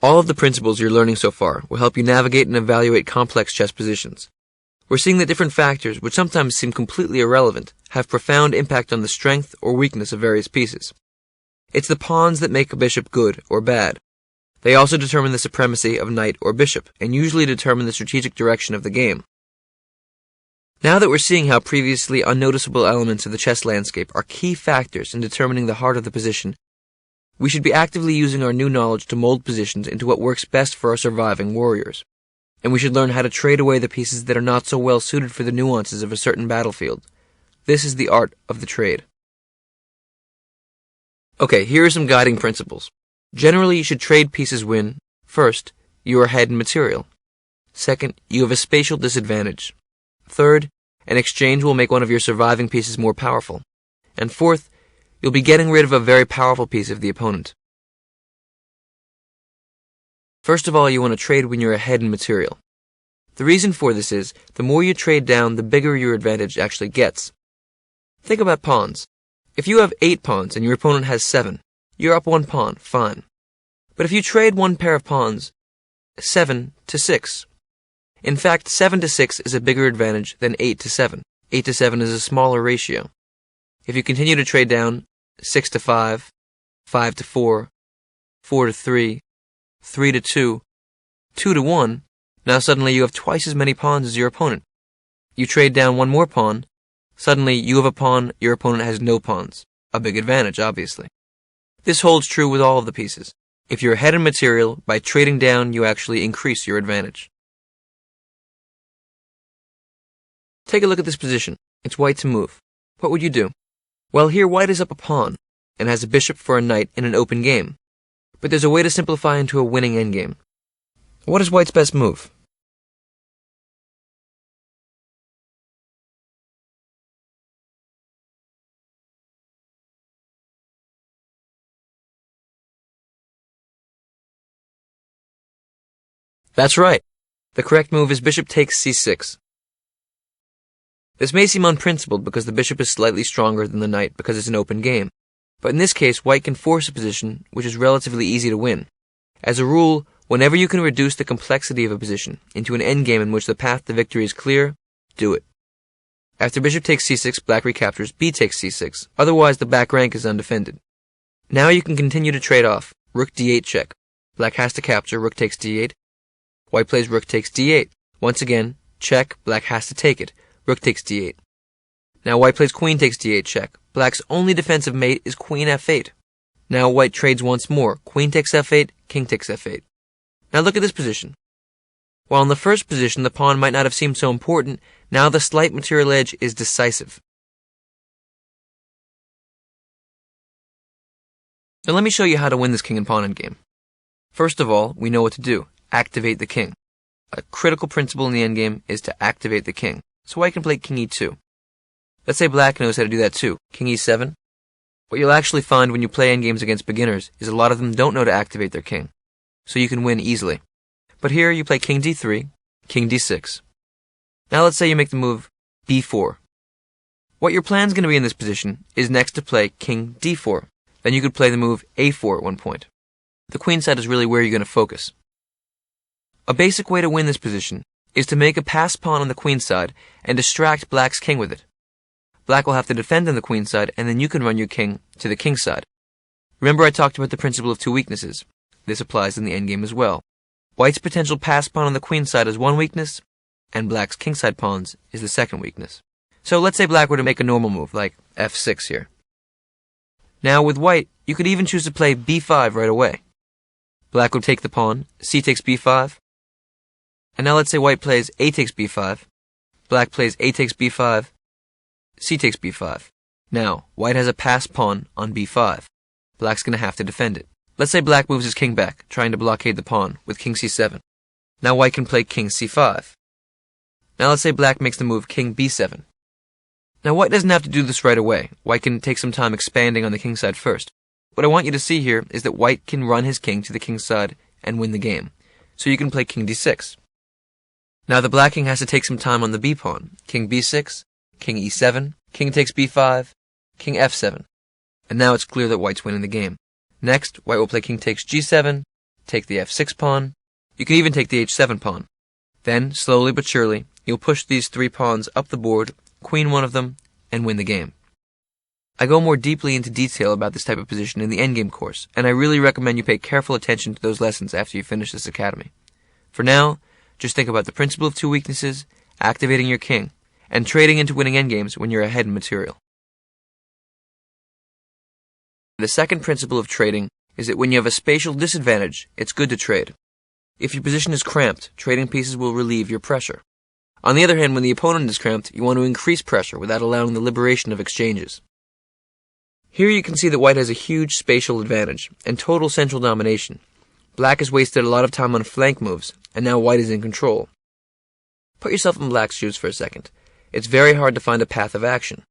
All of the principles you're learning so far will help you navigate and evaluate complex chess positions. We're seeing that different factors, which sometimes seem completely irrelevant, have profound impact on the strength or weakness of various pieces. It's the pawns that make a bishop good or bad. They also determine the supremacy of knight or bishop, and usually determine the strategic direction of the game. Now that we're seeing how previously unnoticeable elements of the chess landscape are key factors in determining the heart of the position, we should be actively using our new knowledge to mold positions into what works best for our surviving warriors. And we should learn how to trade away the pieces that are not so well suited for the nuances of a certain battlefield. This is the art of the trade. Okay, here are some guiding principles. Generally, you should trade pieces when, first, you are ahead in material. Second, you have a spatial disadvantage. Third, an exchange will make one of your surviving pieces more powerful. And fourth, you'll be getting rid of a very powerful piece of the opponent. First of all, you want to trade when you're ahead in material. The reason for this is, the more you trade down, the bigger your advantage actually gets. Think about pawns. If you have 8 pawns and your opponent has 7, you're up 1 pawn, fine. But if you trade one pair of pawns, 7 to 6. In fact, 7 to 6 is a bigger advantage than 8 to 7. 8 to 7 is a smaller ratio. If you continue to trade down, 6 to 5, 5 to 4, 4 to 3, 3 to 2, 2 to 1, now suddenly you have twice as many pawns as your opponent. You trade down one more pawn, suddenly you have a pawn, your opponent has no pawns. A big advantage, obviously. This holds true with all of the pieces. If you're ahead in material, by trading down you actually increase your advantage. Take a look at this position. It's white to move. What would you do? Well, here white is up a pawn, and has a bishop for a knight in an open game. But there's a way to simplify into a winning endgame. What is white's best move? That's right. The correct move is bishop takes c6. This may seem unprincipled because the bishop is slightly stronger than the knight because it's an open game. But in this case, white can force a position which is relatively easy to win. As a rule, whenever you can reduce the complexity of a position into an endgame in which the path to victory is clear, do it. After bishop takes c6, black recaptures b takes c6, otherwise the back rank is undefended. Now you can continue to trade off. Rook d8 check. Black has to capture, rook takes d8. White plays rook takes d8. Once again, check, black has to take it. Rook takes d8. Now white plays queen takes d8 check. Black's only defensive mate is queen f8. Now white trades once more. Queen takes f8, king takes f8. Now look at this position. While in the first position the pawn might not have seemed so important, now the slight material edge is decisive. Now let me show you how to win this king and pawn endgame. First of all, we know what to do. Activate the king. A critical principle in the endgame is to activate the king. So white can play king e2. Let's say black knows how to do that too. King e7. What you'll actually find when you play endgames against beginners is a lot of them don't know to activate their king. So you can win easily. But here you play king d3, king d6. Now let's say you make the move b4. What your plan's going to be in this position is next to play king d4. Then you could play the move a4 at one point. The queen side is really where you're going to focus. A basic way to win this position is to make a passed pawn on the queen side and distract black's king with it. Black will have to defend on the queen side, and then you can run your king to the king side. Remember I talked about the principle of two weaknesses. This applies in the endgame as well. White's potential passed pawn on the queen side is one weakness, and black's kingside pawns is the second weakness. So let's say black were to make a normal move, like f6 here. Now with white, you could even choose to play b5 right away. Black would take the pawn, c takes b5, and now let's say white plays a takes b5, black plays a takes b5, c takes b5. Now, white has a passed pawn on b5. Black's going to have to defend it. Let's say black moves his king back, trying to blockade the pawn with king c7. Now white can play king c5. Now let's say black makes the move king b7. Now white doesn't have to do this right away. White can take some time expanding on the king side first. What I want you to see here is that white can run his king to the king side and win the game. So you can play king d6. Now the black king has to take some time on the b pawn. King b6, king e7, king takes b5, king f7. And now it's clear that white's winning the game. Next, white will play king takes g7, take the f6 pawn. You can even take the h7 pawn. Then, slowly but surely, you'll push these 3 pawns up the board, queen one of them, and win the game. I go more deeply into detail about this type of position in the Endgame course, and I really recommend you pay careful attention to those lessons after you finish this academy. For now, just think about the principle of 2 weaknesses, activating your king, and trading into winning endgames when you're ahead in material. The second principle of trading is that when you have a spatial disadvantage, it's good to trade. If your position is cramped, trading pieces will relieve your pressure. On the other hand, when the opponent is cramped, you want to increase pressure without allowing the liberation of exchanges. Here you can see that white has a huge spatial advantage and total central domination. Black has wasted a lot of time on flank moves, and now white is in control. Put yourself in black's shoes for a second. It's very hard to find a path of action.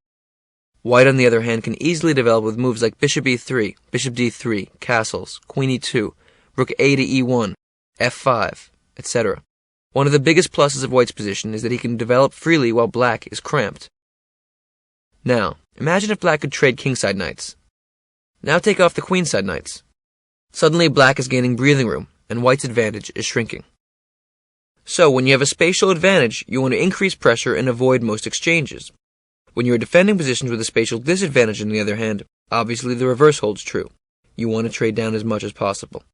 White, on the other hand, can easily develop with moves like bishop e3, bishop d3, castles, queen e2, rook a to e1, f5, etc. One of the biggest pluses of white's position is that he can develop freely while black is cramped. Now, imagine if black could trade kingside knights. Now take off the queenside knights. Suddenly black is gaining breathing room, and white's advantage is shrinking. So, when you have a spatial advantage, you want to increase pressure and avoid most exchanges. When you are defending positions with a spatial disadvantage, on the other hand, obviously the reverse holds true. You want to trade down as much as possible.